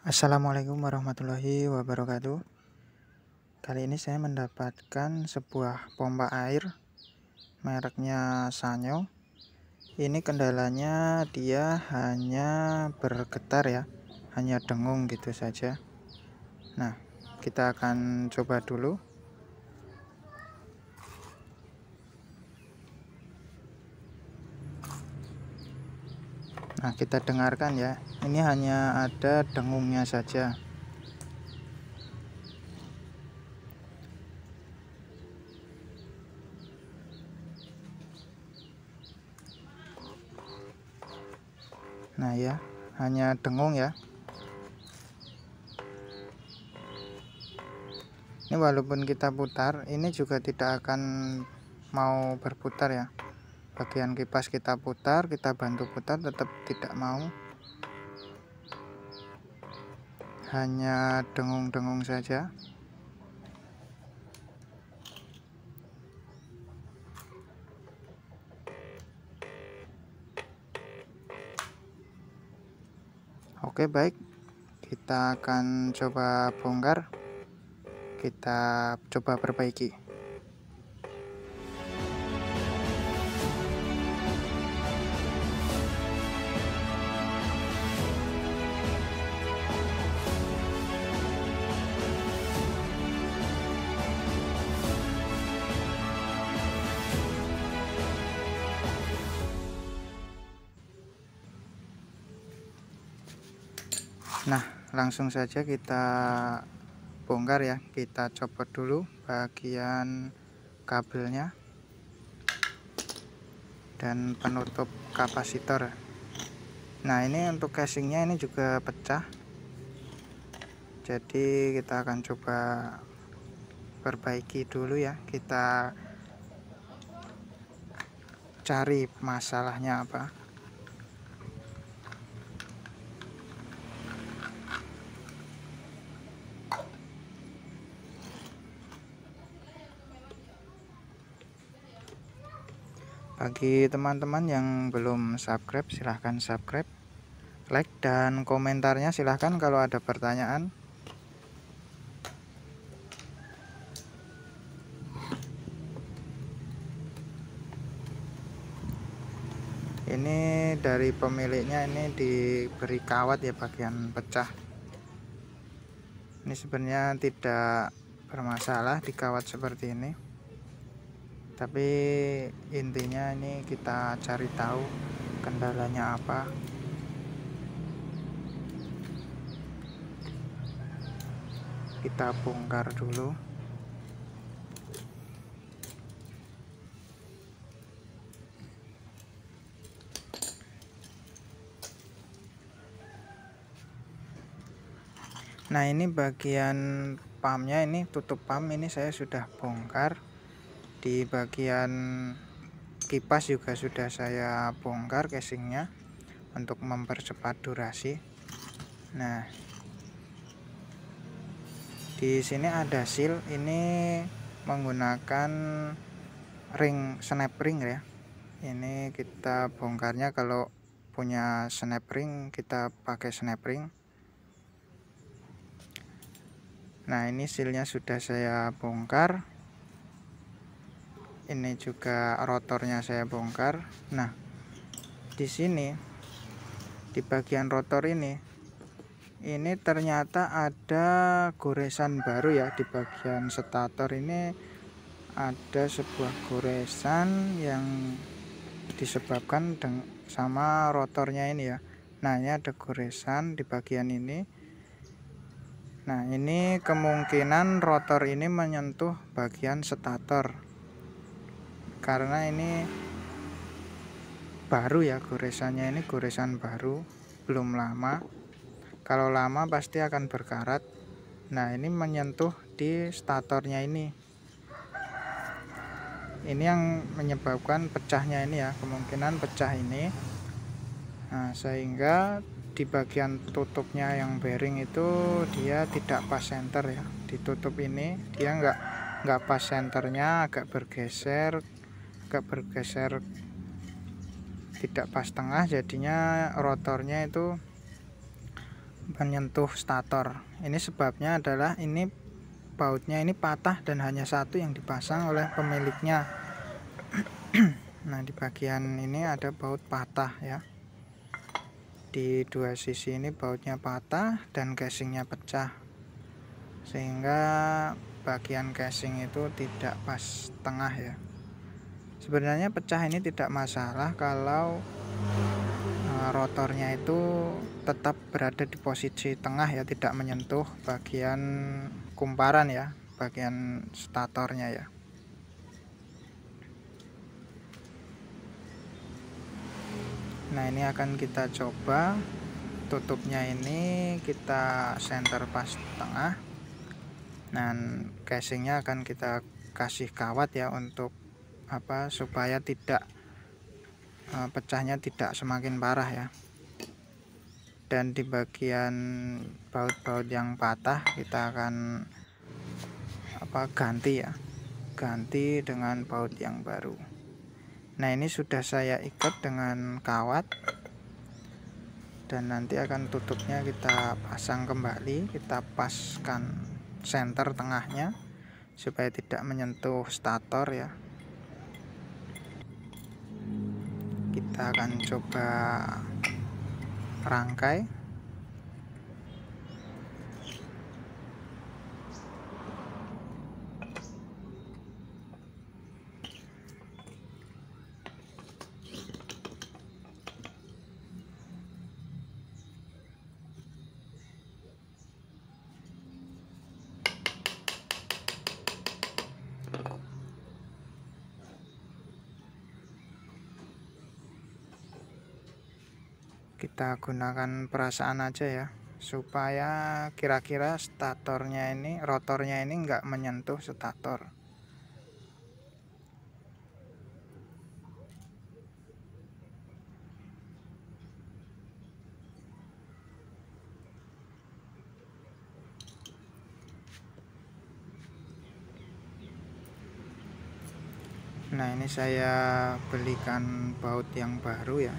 Assalamualaikum warahmatullahi wabarakatuh. Kali ini saya mendapatkan sebuah pompa air mereknya Sanyo. Ini kendalanya dia hanya bergetar ya, hanya dengung gitu saja. Nah, kita akan coba dulu. Nah, kita dengarkan ya. Ini hanya ada dengungnya saja. Nah ya, hanya dengung ya. Ini walaupun kita putar, ini juga tidak akan mau berputar ya. Bagian kipas kita putar, kita bantu putar, tetap tidak mau. Hanya dengung-dengung saja. Oke, baik. Kita akan coba bongkar. Kita coba perbaiki. Nah, langsung saja kita bongkar ya. Kita copot dulu bagian kabelnya dan penutup kapasitor. Nah, ini untuk casingnya ini juga pecah. Jadi kita akan coba perbaiki dulu ya. Kita cari masalahnya apa. Bagi teman-teman yang belum subscribe, silahkan subscribe, like, dan komentarnya silahkan kalau ada pertanyaan. Ini dari pemiliknya ini diberi kawat ya bagian pecah. Ini sebenarnya tidak bermasalah di kawat seperti ini. Tapi intinya ini kita cari tahu kendalanya apa. Kita bongkar dulu. Nah, ini bagian pumpnya, ini tutup pump ini saya sudah bongkar. Di bagian kipas juga sudah saya bongkar casingnya untuk mempercepat durasi. Nah, di sini ada seal, ini menggunakan ring snap ring ya. Ini kita bongkarnya kalau punya snap ring, kita pakai snap ring. Nah, ini sealnya sudah saya bongkar. Ini juga rotornya saya bongkar. Nah, di sini di bagian rotor ini ternyata ada goresan baru ya. Di bagian stator ini ada sebuah goresan yang disebabkan sama rotornya ini ya. Nah, ini ada goresan di bagian ini. Nah, ini kemungkinan rotor ini menyentuh bagian stator. Karena ini baru ya goresannya, ini goresan baru, belum lama. Kalau lama pasti akan berkarat. Nah, ini menyentuh di statornya ini. Ini yang menyebabkan pecahnya ini ya, kemungkinan pecah ini. Nah, sehingga di bagian tutupnya yang bearing itu dia tidak pas center ya. Ditutup ini dia nggak pas senternya, agak bergeser tidak pas tengah, jadinya rotornya itu menyentuh stator. Ini sebabnya adalah ini bautnya ini patah dan hanya satu yang dipasang oleh pemiliknya. Nah, di bagian ini ada baut patah ya. Di dua sisi ini bautnya patah dan casingnya pecah, sehingga bagian casing itu tidak pas tengah ya. Sebenarnya pecah ini tidak masalah kalau rotornya itu tetap berada di posisi tengah ya, tidak menyentuh bagian kumparan ya, bagian statornya ya. Nah, ini akan kita coba tutupnya, ini kita center pas tengah. Dan casingnya akan kita kasih kawat ya, untuk supaya tidak pecahnya tidak semakin parah ya. Dan di bagian baut-baut yang patah kita akan ganti ya, ganti dengan baut yang baru. Nah, ini sudah saya ikat dengan kawat, dan nanti akan tutupnya kita pasang kembali, kita paskan center tengahnya supaya tidak menyentuh stator ya. Kita akan coba rangkai. Kita gunakan perasaan aja ya, supaya kira-kira statornya ini, rotornya ini enggak menyentuh stator. Nah, ini saya belikan baut yang baru ya.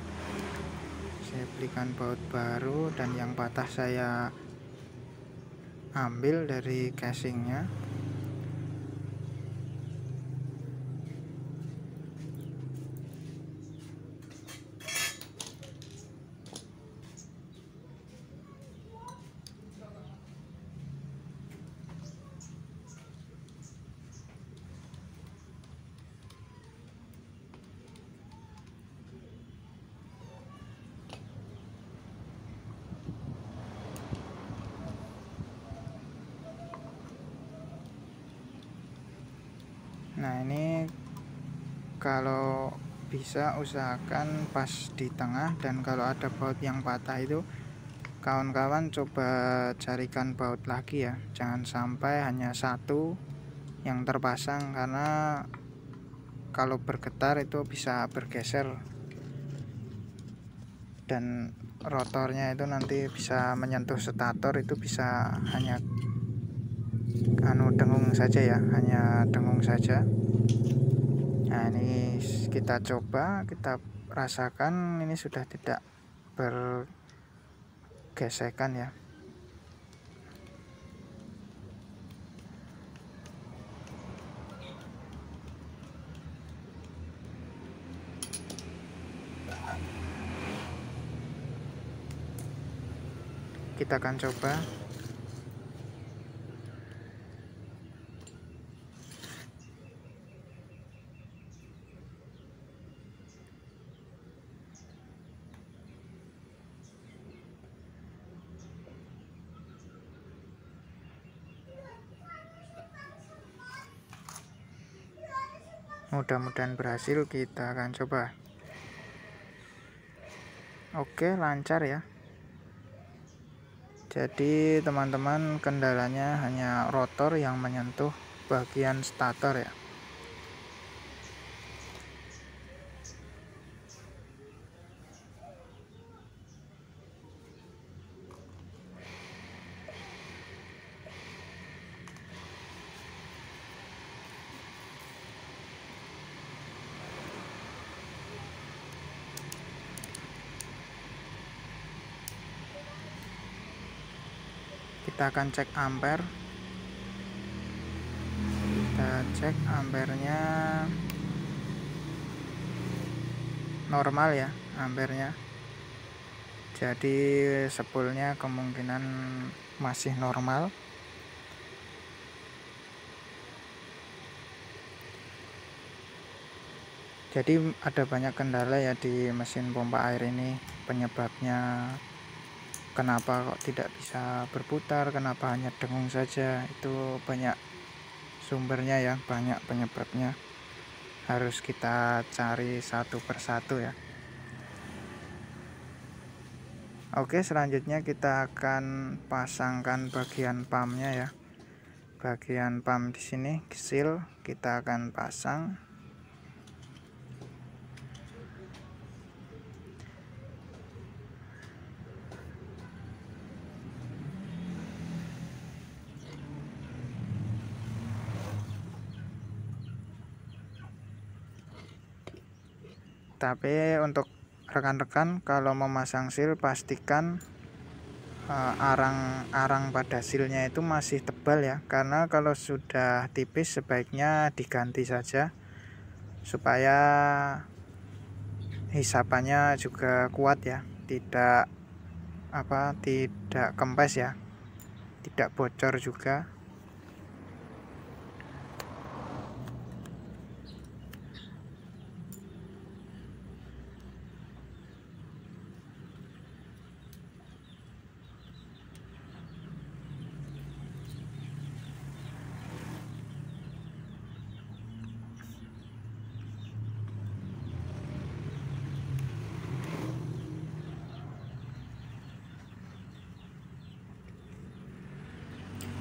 Saya belikan baut baru, dan yang patah saya ambil dari casingnya. Nah, ini kalau bisa usahakan pas di tengah, dan kalau ada baut yang patah itu kawan-kawan coba carikan baut lagi ya, jangan sampai hanya satu yang terpasang, karena kalau bergetar itu bisa bergeser dan rotornya itu nanti bisa menyentuh stator, itu bisa hanya dengung saja ya, hanya dengung saja. Nah, ini kita coba, kita rasakan, ini sudah tidak bergesekan ya. Kita akan coba. Mudah-mudahan berhasil, kita akan coba. Oke, lancar ya. Jadi teman-teman, kendalanya hanya rotor yang menyentuh bagian stator ya. Kita akan cek ampere. Kita cek ampernya normal ya, ampernya. Jadi spoolnya kemungkinan masih normal. Jadi ada banyak kendala ya di mesin pompa air ini, penyebabnya kenapa kok tidak bisa berputar, kenapa hanya dengung saja, itu banyak sumbernya ya, banyak penyebabnya, harus kita cari satu persatu ya. Oke, selanjutnya kita akan pasangkan bagian pumpnya ya. Bagian pump di sini seal kita akan pasang. Tapi untuk rekan-rekan kalau memasang seal pastikan arang pada sealnya itu masih tebal ya, karena kalau sudah tipis sebaiknya diganti saja supaya hisapannya juga kuat ya, tidak kempes ya, tidak bocor juga.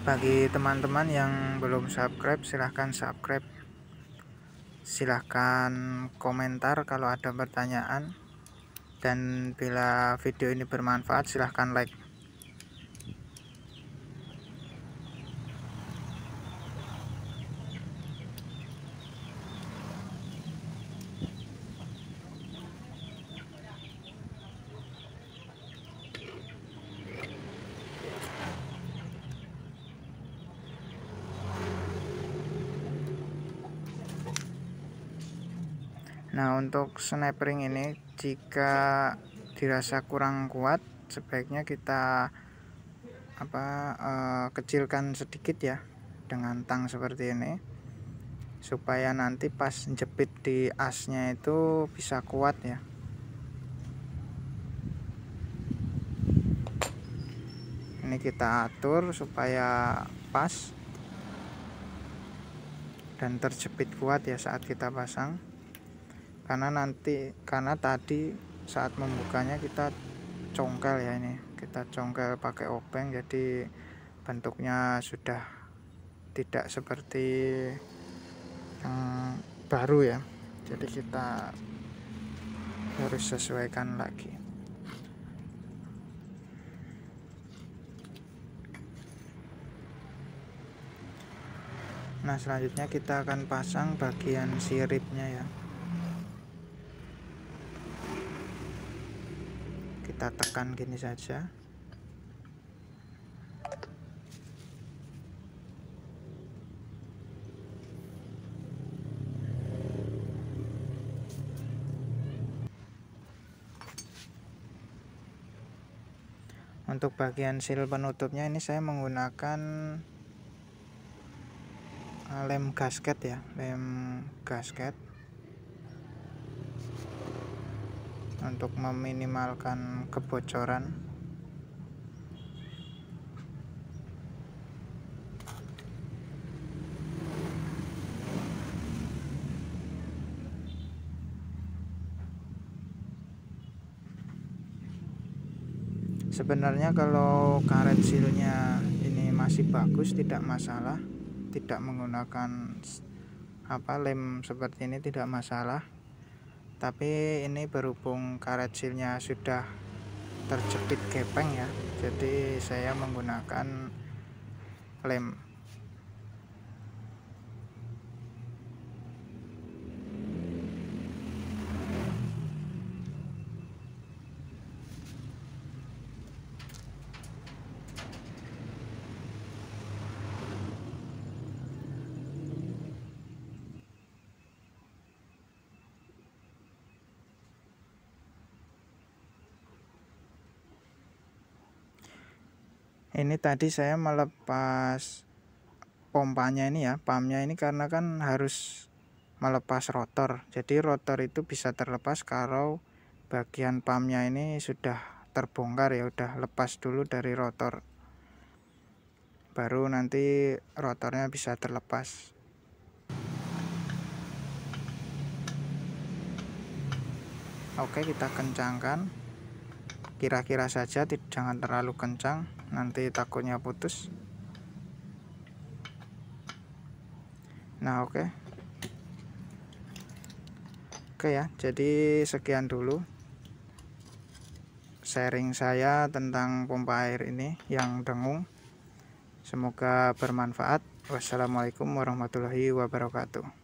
Bagi teman-teman yang belum subscribe, silahkan subscribe, silahkan komentar kalau ada pertanyaan, dan bila video ini bermanfaat silahkan like. Nah, untuk snap ring ini jika dirasa kurang kuat sebaiknya kita kecilkan sedikit ya dengan tang seperti ini, supaya nanti pas jepit di asnya itu bisa kuat ya. Ini kita atur supaya pas dan terjepit kuat ya saat kita pasang, karena tadi saat membukanya kita congkel ya, ini kita congkel pakai obeng, jadi bentuknya sudah tidak seperti yang baru ya, jadi kita harus sesuaikan lagi. Nah, selanjutnya kita akan pasang bagian siripnya ya. Kita tekan gini saja. Untuk bagian seal penutupnya ini saya menggunakan lem gasket ya, lem gasket untuk meminimalkan kebocoran. Sebenarnya kalau karet sealnya ini masih bagus, tidak masalah, tidak menggunakan lem seperti ini tidak masalah. Tapi ini berhubung karet sealnya sudah terjepit gepeng ya, jadi saya menggunakan lem. Ini tadi saya melepas pompanya ini ya, pumpnya ini, karena kan harus melepas rotor. Jadi rotor itu bisa terlepas kalau bagian pumpnya ini sudah terbongkar ya, udah lepas dulu dari rotor, baru nanti rotornya bisa terlepas. Oke, kita kencangkan kira-kira saja, jangan terlalu kencang, nanti takutnya putus. Nah, oke ya, jadi sekian dulu sharing saya tentang pompa air ini yang dengung. Semoga bermanfaat. Wassalamualaikum warahmatullahi wabarakatuh.